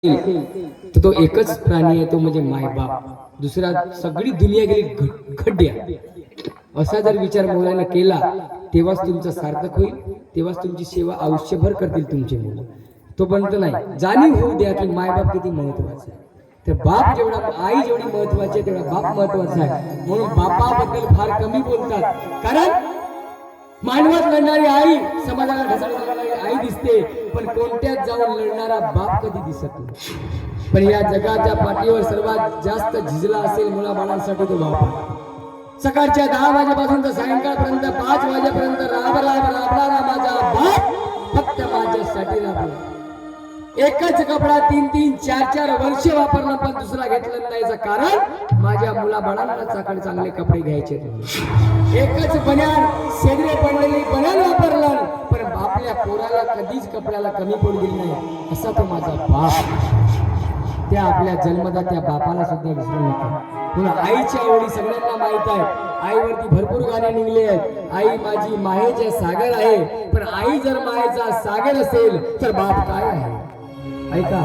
तर तो एकच प्राणी आहे, तो म्हणजे मायबाप. दुसरा सगळी दुनिया गेली खड्ड्या. असा जर विचार मुलांना केला तेव्हाच तुमचं सार्थक होईल, तेव्हाच तुमची सेवा आयुष्यभर करतील तुमचे मुलं. तोपर्यंत नाही. जाणीव होऊ द्या की मायबाप किती महत्वाचे आहे. तर बाप जेवढा, आई जेवढी महत्वाची आहे तेवढा बाप महत्वाचा आहे. म्हणून बापाबद्दल फार कमी बोलतात, कारण मानवात लढणारी आई, समाजाला ढसाळणारी आई दिसते, पण कोणत्याच जाऊन लढणारा बाप कधी दिसत नाही. पण या जगाच्या पाठीवर सर्वात जास्त झिजला असेल मुलाबाळांसाठी तो बाप. सकाळच्या 10 वाजेपासून तर सायंकाळपर्यंत 5 वाजेपर्यंत राबणारा माझा बाप फक्त माझ्यासाठी राबला. एकच कपडा 3-3, 4-4 वर्ष वापरला पण दुसरा घेतला नाही. कारण माझ्या मुलाबाळांना चांगले कपडे घ्यायचे. एकच बन्यान, शेदरे पडलेली बन्यान वापरला, पण आपल्या पोराला कधीच कपड्याला कमी पडू दिली नाही. असा तो माझा बाप. त्या आपल्या जन्मदात्या बापाला सुद्धा विसरू नका. म्हणून आईच्या आवडी सगळ्यांना माहित आहे. आईवरती भरपूर गाणे निघले आहेत. आई माझी मायेचे सागर आहे. पण आई जर मायेचा सागर असेल तर बाप काय आहे? ऐका.